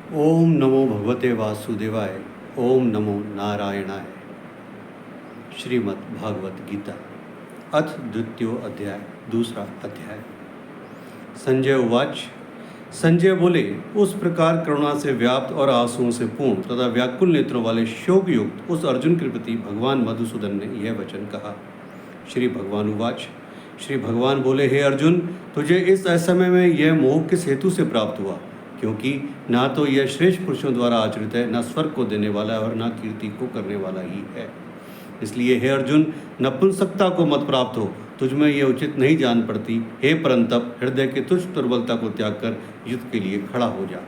ओम नमो भगवते वासुदेवाय। ओम नमो नारायणाय। श्रीमद् भागवत गीता अथ द्वितीयो अध्याय। दूसरा अध्याय। संजय उवाच। संजय बोले, उस प्रकार करुणा से व्याप्त और आंसुओं से पूर्ण तथा व्याकुल नेत्रों वाले शोक युक्त उस अर्जुन के प्रति भगवान मधुसूदन ने यह वचन कहा। श्री भगवान उवाच। श्री भगवान बोले, हे अर्जुन, तुझे इस असमय में यह मोह किस हेतु से प्राप्त हुआ? क्योंकि ना तो यह श्रेष्ठ पुरुषों द्वारा आचरित है, न स्वर्ग को देने वाला है और न कीर्ति को करने वाला ही है। इसलिए हे अर्जुन, नपुंसकता को मत प्राप्त हो, तुझमें यह उचित नहीं जान पड़ती। हे परंतप, हृदय की तुच्छ दुर्बलता को त्याग कर युद्ध के लिए खड़ा हो जा।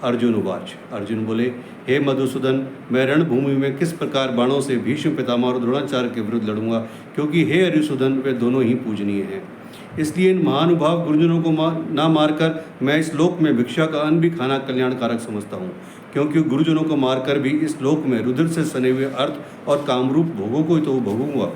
अर्जुन उवाच। अर्जुन बोले, हे मधुसूदन, मैं रणभूमि में किस प्रकार बाणों से भीष्म पितामह और द्रोणाचार्य के विरुद्ध लड़ूंगा, क्योंकि हे हरिसूदन, वे दोनों ही पूजनीय हैं। इसलिए इन महानुभाव गुरुजनों को ना मारकर मैं इस लोक में भिक्षा का अन्न भी खाना कल्याणकारक समझता हूँ, क्योंकि गुरुजनों को मारकर भी इस लोक में रुधिर से सने हुए अर्थ और कामरूप भोगों को ही तो भोगूंगा।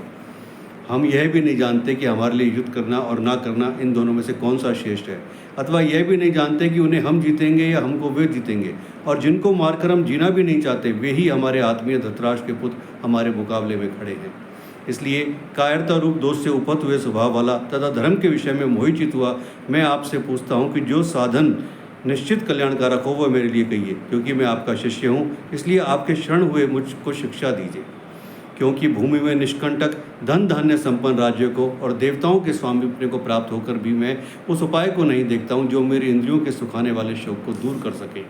हम यह भी नहीं जानते कि हमारे लिए युद्ध करना और ना करना इन दोनों में से कौन सा श्रेष्ठ है, अथवा यह भी नहीं जानते कि उन्हें हम जीतेंगे या हमको वे जीतेंगे। और जिनको मारकर हम जीना भी नहीं चाहते, वे ही हमारे आत्मीय धृतराष्ट्र के पुत्र हमारे मुकाबले में खड़े हैं। इसलिए कायरता रूप दोष से उपत हुए स्वभाव वाला तथा धर्म के विषय में मोहित हुआ मैं आपसे पूछता हूँ कि जो साधन निश्चित कल्याणकारक हो वह मेरे लिए कहिए, क्योंकि मैं आपका शिष्य हूँ। इसलिए आपके शरण हुए मुझको शिक्षा दीजिए, क्योंकि भूमि में निष्कंटक धन धान्य संपन्न राज्य को और देवताओं के स्वामित्व को प्राप्त होकर भी मैं उस उपाय को नहीं देखता हूँ जो मेरी इंद्रियों के सुखाने वाले शोक को दूर कर सके।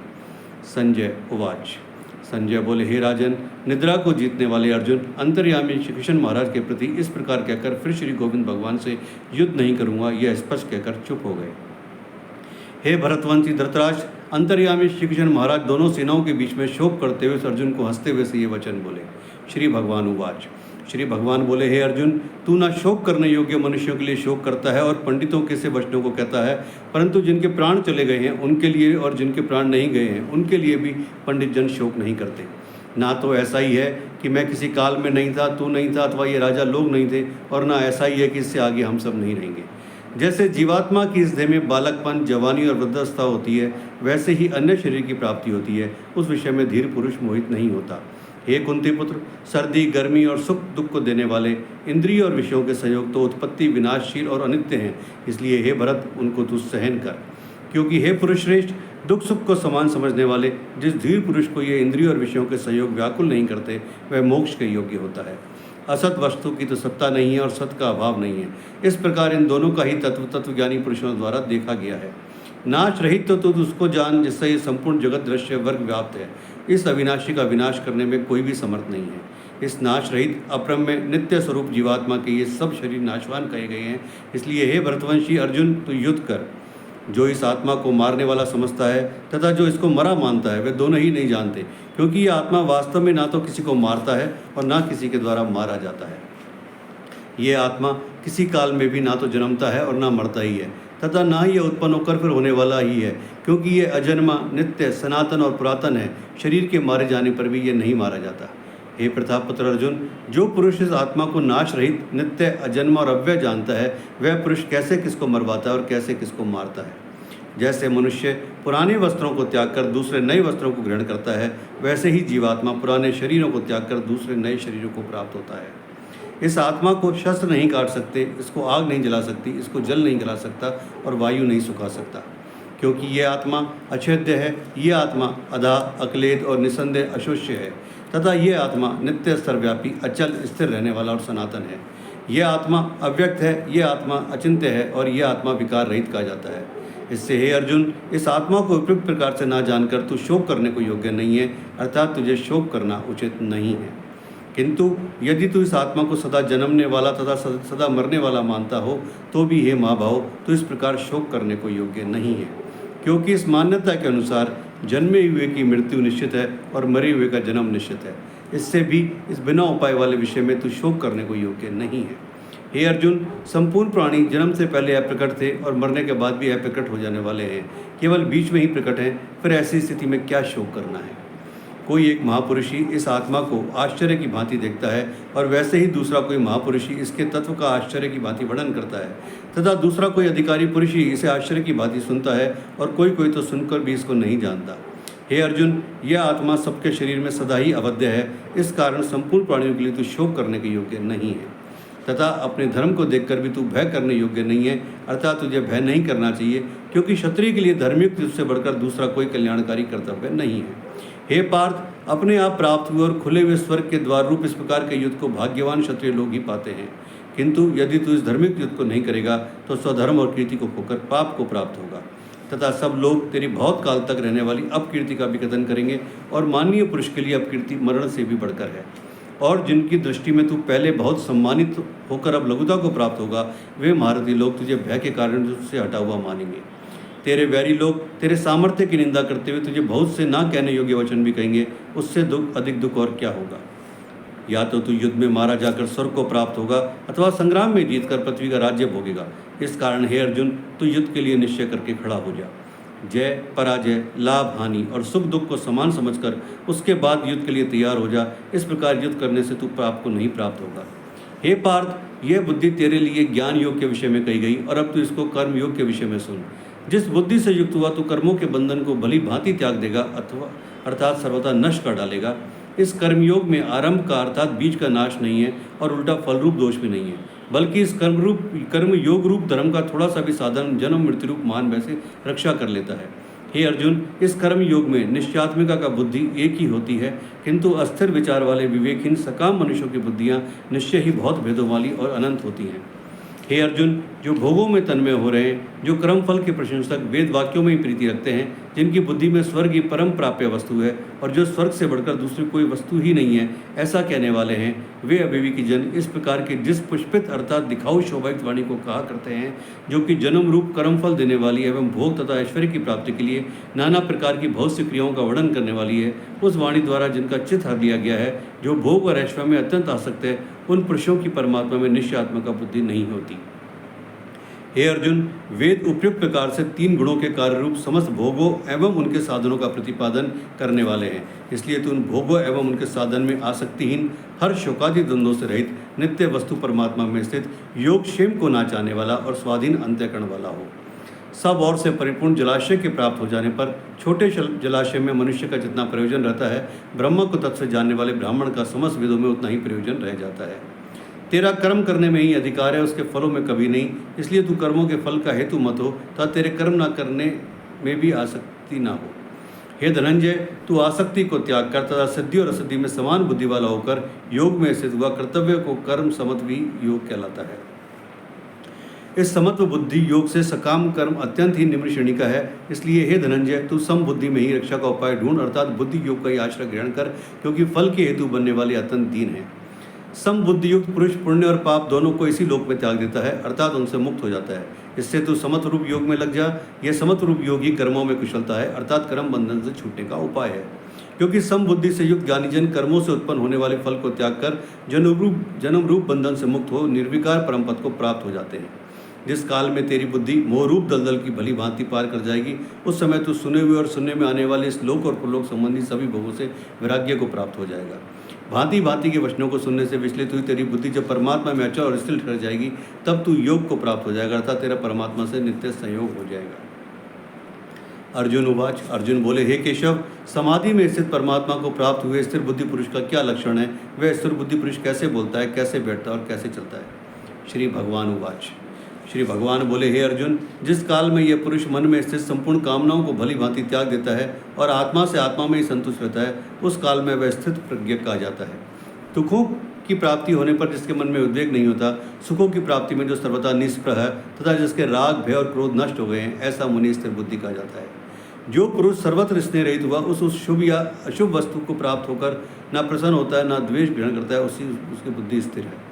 संजय उवाच। संजय बोले, हे राजन, निद्रा को जीतने वाले अर्जुन अंतर्यामी श्री कृष्ण महाराज के प्रति इस प्रकार कहकर फिर श्री गोविंद भगवान से युद्ध नहीं करूंगा, यह स्पष्ट कहकर चुप हो गए। हे भरतवंशी धृतराष्ट्र, अंतर्यामी श्री कृष्ण महाराज दोनों सेनाओं के बीच में शोक करते हुए अर्जुन को हंसते हुए से ये वचन बोले। श्री भगवान उवाच। श्री भगवान बोले, हे अर्जुन, तू ना शोक करने योग्य मनुष्यों के लिए शोक करता है और पंडितों के से वचनों को कहता है, परंतु जिनके प्राण चले गए हैं उनके लिए और जिनके प्राण नहीं गए हैं उनके लिए भी पंडित जन शोक नहीं करते। ना तो ऐसा ही है कि मैं किसी काल में नहीं था, तू नहीं था, अथवा ये राजा लोग नहीं थे, और ना ऐसा ही है कि इससे आगे हम सब नहीं रहेंगे। जैसे जीवात्मा की इस देह में बालकपन, जवानी और वृद्धावस्था होती है, वैसे ही अन्य शरीर की प्राप्ति होती है। उस विषय में धीर पुरुष मोहित नहीं होता। हे कुंती पुत्र, सर्दी, गर्मी और सुख दुख को देने वाले इंद्रिय और विषयों के संयोग तो उत्पत्ति, विनाशशील और अनित्य हैं। इसलिए हे भरत, उनको तू सहन कर, क्योंकि हे पुरुष श्रेष्ठ, दुख सुख को समान समझने वाले जिस धीर पुरुष को ये इंद्रिय और विषयों के संयोग व्याकुल नहीं करते, वह मोक्ष के योग्य होता है। असत वस्तु की तो सत्ता नहीं है और सत का अभाव नहीं है। इस प्रकार इन दोनों का ही तत्वज्ञानी पुरुषों द्वारा देखा गया है। नाश रहित तो तू उसको जान जिससे ये संपूर्ण जगत दृश्य वर्ग व्याप्त है। इस अविनाशी का विनाश करने में कोई भी समर्थ नहीं है। इस नाश रहित अपरम में नित्य स्वरूप जीवात्मा के ये सब शरीर नाशवान कहे गए हैं। इसलिए हे भरतवंशी अर्जुन, तू युद्ध कर। जो इस आत्मा को मारने वाला समझता है तथा जो इसको मरा मानता है, वे दोनों ही नहीं जानते, क्योंकि ये आत्मा वास्तव में ना तो किसी को मारता है और ना किसी के द्वारा मारा जाता है। ये आत्मा किसी काल में भी ना तो जन्मता है और ना मरता ही है, तथा ना ही ये उत्पन्न होकर फिर होने वाला ही है, क्योंकि ये अजन्मा, नित्य, सनातन और पुरातन है। शरीर के मारे जाने पर भी ये नहीं मारा जाता। हे प्रतापपुत्र अर्जुन, जो पुरुष इस आत्मा को नाश रहित, नित्य, अजन्मा और अव्यय जानता है, वह पुरुष कैसे किसको मरवाता है और कैसे किसको मारता है। जैसे मनुष्य पुराने वस्त्रों को त्याग कर दूसरे नए वस्त्रों को ग्रहण करता है, वैसे ही जीवात्मा पुराने शरीरों को त्याग कर दूसरे नए शरीरों को प्राप्त होता है। इस आत्मा को शस्त्र नहीं काट सकते, इसको आग नहीं जला सकती, इसको जल नहीं जला सकता और वायु नहीं सुखा सकता, क्योंकि ये आत्मा अछेद्य है। ये आत्मा अधा, अक्लेद और निसंदेह अशोष्य है, तथा ये आत्मा नित्य, सर्वव्यापी, अचल, स्थिर रहने वाला और सनातन है। यह आत्मा अव्यक्त है, ये आत्मा अचिंत्य है और यह आत्मा विकार रहित कहा जाता है। इससे हे अर्जुन, इस आत्मा को उपयुक्त प्रकार से ना जानकर तू शोक करने को योग्य नहीं है, अर्थात तुझे शोक करना उचित नहीं है। किंतु यदि तू इस आत्मा को सदा जन्मने वाला तथा सदा मरने वाला मानता हो, तो भी हे महाभाव, तो इस प्रकार शोक करने को योग्य नहीं है, क्योंकि इस मान्यता के अनुसार जन्मे हुए की मृत्यु निश्चित है और मरे हुए का जन्म निश्चित है। इससे भी इस बिना उपाय वाले विषय में तू शोक करने को योग्य नहीं है। हे अर्जुन, संपूर्ण प्राणी जन्म से पहले अप्रकट थे और मरने के बाद भी अप्रकट हो जाने वाले हैं, केवल बीच में ही प्रकट हैं। फिर ऐसी स्थिति में क्या शोक करना है? कोई एक महापुरुष ही इस आत्मा को आश्चर्य की भांति देखता है और वैसे ही दूसरा कोई महापुरुष ही इसके तत्व का आश्चर्य की भांति वर्णन करता है, तथा दूसरा कोई अधिकारी पुरुष ही इसे आश्चर्य की भांति सुनता है और कोई कोई तो सुनकर भी इसको नहीं जानता। हे अर्जुन, यह आत्मा सबके शरीर में सदा ही अवध्य है, इस कारण संपूर्ण प्राणियों के लिए तू शोक करने के योग्य नहीं है, तथा अपने धर्म को देखकर भी तू भय करने योग्य नहीं है, अर्थात तुझे भय नहीं करना चाहिए, क्योंकि क्षत्रिय के लिए धर्मयुक्त युद्ध से बढ़कर दूसरा कोई कल्याणकारी कर्तव्य नहीं है। हे पार्थ, अपने आप प्राप्त हुए और खुले हुए स्वर्ग के द्वार रूप इस प्रकार के युद्ध को भाग्यवान क्षत्रिय लोग ही पाते हैं, किंतु यदि तू इस धार्मिक युद्ध को नहीं करेगा तो स्वधर्म और कीर्ति को खोकर पाप को प्राप्त होगा, तथा सब लोग तेरी बहुत काल तक रहने वाली अपकीर्ति का भी कथन करेंगे, और माननीय पुरुष के लिए अपकीर्ति मरण से भी बढ़कर है, और जिनकी दृष्टि में तू पहले बहुत सम्मानित होकर अब लघुता को प्राप्त होगा, वे महारथी लोग तुझे भय के कारण तुझसे हटा हुआ मानेंगे। तेरे वैरी लोग तेरे सामर्थ्य की निंदा करते हुए तुझे बहुत से ना कहने योग्य वचन भी कहेंगे, उससे अधिक दुख और क्या होगा। या तो तू युद्ध में मारा जाकर स्वर्ग को प्राप्त होगा, अथवा संग्राम में जीतकर पृथ्वी का राज्य भोगेगा। इस कारण हे अर्जुन, तू युद्ध के लिए निश्चय करके खड़ा हो जा। जय पराजय, लाभ हानि और सुख दुख को समान समझकर उसके बाद युद्ध के लिए तैयार हो जा। इस प्रकार युद्ध करने से तू पाप को नहीं प्राप्त होगा। हे पार्थ, यह बुद्धि तेरे लिए ज्ञान योग के विषय में कही गई, और अब तू इसको कर्म योग के विषय में सुन। जिस बुद्धि से युक्त हुआ तू कर्मों के बंधन को भली भांति त्याग देगा, अथवा अर्थात सर्वथा नष्ट कर डालेगा। इस कर्मयोग में आरंभ का अर्थात बीज का नाश नहीं है, और उल्टा फलरूप दोष भी नहीं है, बल्कि इस कर्म योग रूप धर्म का थोड़ा सा भी साधन जन्म मृत्यु रूप मान वैसे रक्षा कर लेता है। हे अर्जुन, इस कर्म योग में निश्चयात्मिका का बुद्धि एक ही होती है, किंतु अस्थिर विचार वाले विवेकहीन सकाम मनुष्यों की बुद्धियाँ निश्चय ही बहुत भेदों वाली और अनंत होती हैं। हे अर्जुन, जो भोगों में तन्मय हो रहे हैं, जो कर्म फल के प्रशंसक वेद वाक्यों में ही प्रीति रखते हैं, जिनकी बुद्धि में स्वर्ग ही परम प्राप्य वस्तु है और जो स्वर्ग से बढ़कर दूसरी कोई वस्तु ही नहीं है, ऐसा कहने वाले हैं, वे अविवेकी जन इस प्रकार के जिस पुष्पित अर्थात दिखाऊ शोभायुक्त वाणी को कहा करते हैं, जो कि जन्म रूप कर्म फल देने वाली एवं भोग तथा ऐश्वर्य की प्राप्ति के लिए नाना प्रकार की बहुत सी क्रियाओं का वर्णन करने वाली है, उस वाणी द्वारा जिनका चित्त हर लिया गया है, जो भोग और ऐश्वर्य में अत्यंत आसक्त है, उन पुरुषों की परमात्मा में निश्चय आत्मा का बुद्धि नहीं होती। हे अर्जुन, वेद उपयुक्त प्रकार से 3 गुणों के कार्य रूप समस्त भोगों एवं उनके साधनों का प्रतिपादन करने वाले हैं, इसलिए तू उन भोगों एवं उनके साधन में आसक्तिहीन, हर शोकादि द्वंद्वों से रहित, नित्य वस्तु परमात्मा में स्थित, योग क्षेम को ना चाहने वाला और स्वाधीन अंतःकरण वाला हो। सब ओर से परिपूर्ण जलाशय के प्राप्त हो जाने पर छोटे जलाशय में मनुष्य का जितना प्रयोजन रहता है, ब्रह्म को तत्व से जानने वाले ब्राह्मण का समस्त वेदों में उतना ही प्रयोजन रह जाता है। तेरा कर्म करने में ही अधिकार है, उसके फलों में कभी नहीं, इसलिए तू कर्मों के फल का हेतु मत हो, तथा तेरे कर्म न करने में भी आसक्ति ना हो। हे धनंजय, तू आसक्ति को त्याग कर तथा सिद्धि और असिद्धि में समान बुद्धि वाला होकर योग में स्थित हुआ कर्तव्य को कर्म समत्व भी योग कहलाता है। इस समत्व बुद्धि योग से सकाम कर्म अत्यंत ही निम्न श्रेणी का है, इसलिए हे धनंजय, तू सम बुद्धि में ही रक्षा का उपाय ढूंढ, अर्थात बुद्धि योग का ही आश्रय ग्रहण कर, क्योंकि फल के हेतु बनने वाले अत्यंत दीन है। सम बुद्धि युक्त पुरुष पुण्य और पाप दोनों को इसी लोक में त्याग देता है, अर्थात उनसे मुक्त हो जाता है। इससे तू समत्व रूप योग में लग जा। यह समत्व रूप योग ही कर्मों में कुशलता है, अर्थात कर्म बंधन से छूटने का उपाय है, क्योंकि सम बुद्धि से युक्त ज्ञानीजन कर्मों से उत्पन्न होने वाले फल को त्याग कर जन्म रूप बंधन से मुक्त हो निर्विकार परम पद को प्राप्त हो जाते हैं। जिस काल में तेरी बुद्धि मोहरूप दलदल की भली भांति पार कर जाएगी, उस समय तू सुने हुए और सुनने में आने वाले इस लोक और परलोक संबंधी सभी भोगों से वैराग्य को प्राप्त हो जाएगा। भांति भांति के वचनों को सुनने से विचलित हुई तेरी बुद्धि जब परमात्मा में अचल और स्थिर ठहर जाएगी, तब तू योग को प्राप्त हो जाएगा, अर्थात तेरा परमात्मा से नित्य संयोग हो जाएगा। अर्जुन उवाच, अर्जुन बोले, हे केशव, समाधि में स्थित परमात्मा को प्राप्त हुए स्थिर बुद्धि पुरुष का क्या लक्षण है? वह स्थिर बुद्धि पुरुष कैसे बोलता है, कैसे बैठता है और कैसे चलता है? श्री भगवान उवाच, श्री भगवान बोले, हे अर्जुन, जिस काल में यह पुरुष मन में स्थित संपूर्ण कामनाओं को भली भांति त्याग देता है और आत्मा से आत्मा में ही संतुष्ट रहता है, उस काल में वह स्थित प्रज्ञ कहा जाता है। दुखों की प्राप्ति होने पर जिसके मन में उद्वेग नहीं होता, सुखों की प्राप्ति में जो सर्वथा निष्प्रह है तथा जिसके राग भय और क्रोध नष्ट हो गए हैं, ऐसा मुनि स्थिर बुद्धि कहा जाता है। जो पुरुष सर्वत्र स्नेह रहित हुआ उस शुभ या अशुभ वस्तु को प्राप्त होकर ना प्रसन्न होता है, ना द्वेष ग्रहण करता है, उसकी बुद्धि स्थिर है।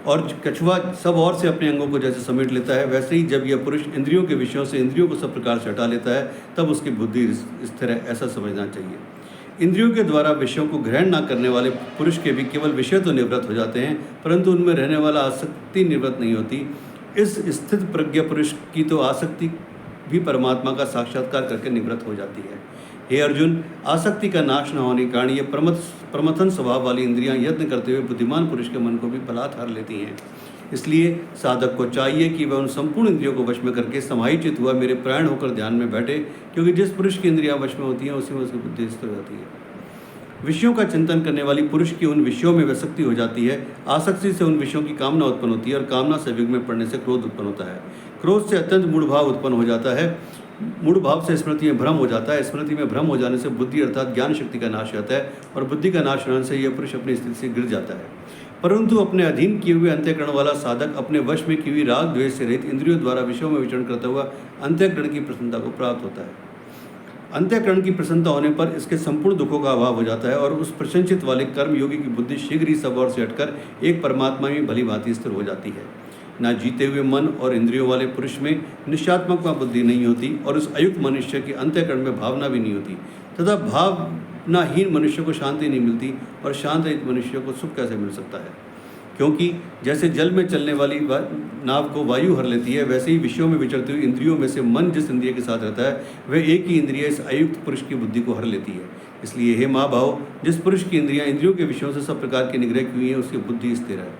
और कछुआ सब ओर से अपने अंगों को जैसे समेट लेता है, वैसे ही जब यह पुरुष इंद्रियों के विषयों से इंद्रियों को सब प्रकार से हटा लेता है, तब उसकी बुद्धि स्थिर है, ऐसा समझना चाहिए। इंद्रियों के द्वारा विषयों को ग्रहण न करने वाले पुरुष के भी केवल विषय तो निवृत्त हो जाते हैं, परंतु उनमें रहने वाला आसक्ति निवृत्त नहीं होती। इस स्थित प्रज्ञ पुरुष की तो आसक्ति भी परमात्मा का साक्षात्कार करके निवृत्त हो जाती है। हे अर्जुन, आसक्ति का नाश न होने के कारण ये प्रमथन स्वभाव वाली इंद्रियां यत्न करते हुए बुद्धिमान पुरुष के मन को भी बलात् हर लेती हैं। इसलिए साधक को चाहिए कि वह उन संपूर्ण इंद्रियों को वश में करके समाहित हुआ मेरे प्राण होकर ध्यान में बैठे, क्योंकि जिस पुरुष की इंद्रियां वश में होती हैं उसी में उसकी बुद्धि स्थिर हो जाती है। विषयों का चिंतन करने वाली पुरुष की उन विषयों में आसक्ति हो जाती है। आसक्ति से उन विषयों की कामना उत्पन्न होती है और कामना से विघ्न में पड़ने से क्रोध उत्पन्न होता है। क्रोध से अत्यंत मूढ़ भाव उत्पन्न हो जाता है। मूढ़ भाव से स्मृति में भ्रम हो जाता है। स्मृति में भ्रम हो जाने से बुद्धि अर्थात ज्ञान शक्ति का नाश होता है और बुद्धि का नाश होने से यह पुरुष अपनी स्थिति से गिर जाता है। परंतु अपने अधीन किए हुए अंतःकरण वाला साधक अपने वश में की हुई राग द्वेष से रहित इंद्रियों द्वारा विषयों में विचरण करता हुआ अंतःकरण की प्रसन्नता को प्राप्त होता है। अंतःकरण की प्रसन्नता होने पर इसके संपूर्ण दुखों का अभाव हो जाता है और उस प्रशंसित वाले कर्म योगी की बुद्धि शीघ्र ही सब ओर से हटकर एक परमात्मा में भली भांति स्थिर हो जाती है। ना जीते हुए मन और इंद्रियों वाले पुरुष में निश्चयात्मक बुद्धि नहीं होती और उस अयुक्त मनुष्य के अंतःकरण में भावना भी नहीं होती तथा भावनाहीन मनुष्य को शांति नहीं मिलती और शांत रहित मनुष्य को सुख कैसे मिल सकता है। क्योंकि जैसे जल में चलने वाली नाव को वायु हर लेती है, वैसे ही विषयों में विचरती हुई इंद्रियों में से मन जिस इंद्रिय के साथ रहता है वह एक ही इंद्रिय इस अयुक्त पुरुष की बुद्धि को हर लेती है। इसलिए हे माँ भाव, जिस पुरुष की इंद्रियां इंद्रियों के विषयों से सब प्रकार की निग्रह की हुई है उसकी बुद्धि स्थिर है।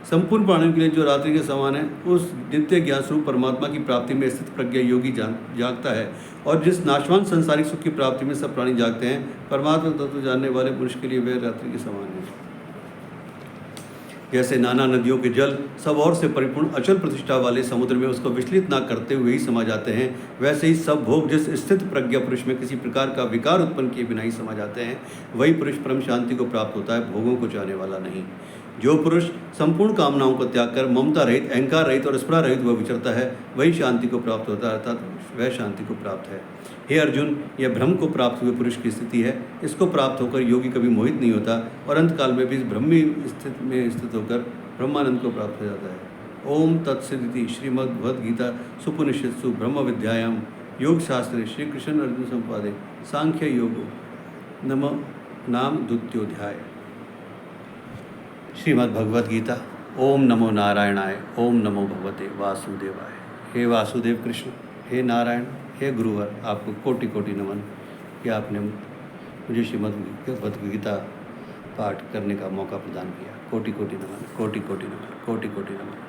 संपूर्ण प्राणियों के लिए जो रात्रि के समान है उस नित्य ज्ञान स्वरूप परमात्मा की प्राप्ति में स्थित प्रज्ञा योगी जागता है और जिस नाशवान संसारिक सुख की प्राप्ति में सब प्राणी जागते हैं, परमात्मा तत्व जानने वाले पुरुष के लिए वह रात्रि के समान है। जैसे नाना नदियों के जल सब ओर से परिपूर्ण अचल प्रतिष्ठा वाले समुद्र में उसको विचलित ना करते हुए ही समा जाते हैं, वैसे ही सब भोग जिस स्थित प्रज्ञा पुरुष में किसी प्रकार का विकार उत्पन्न किए बिना ही समा जाते हैं, वही पुरुष परम शांति को प्राप्त होता है, भोगों को चाहने वाला नहीं। जो पुरुष संपूर्ण कामनाओं को त्याग कर ममता रहित, अहंकार रहित और स्पृहा रहित वह विचरता है, वही शांति को प्राप्त होता है, अर्थात वह शांति को प्राप्त है। हे अर्जुन, यह ब्रह्म को प्राप्त हुए पुरुष की स्थिति है। इसको प्राप्त होकर योगी कभी मोहित नहीं होता और अंतकाल में भी इस ब्रह्मी स्थिति में स्थित होकर ब्रह्मानंद को प्राप्त हो जाता है। ओम तत्सदिति श्रीमद्भगवद्गीता सुपनिषत्सु ब्रह्म विद्यायाम योग शास्त्रे श्री कृष्ण अर्जुन संपादे सांख्य योगो नमः नाम द्वितीयोध्याय। श्रीमद्भगवद्गीता। ओम नमो नारायणाय, ओम नमो भगवते वासुदेवाय। हे वासुदेव कृष्ण, हे नारायण, हे गुरुवर, आपको कोटि कोटि नमन कि आपने मुझे श्रीमद्भगवद्गीता पाठ करने का मौका प्रदान किया। कोटि कोटि नमन, कोटि कोटि नमन, कोटि कोटि नमन।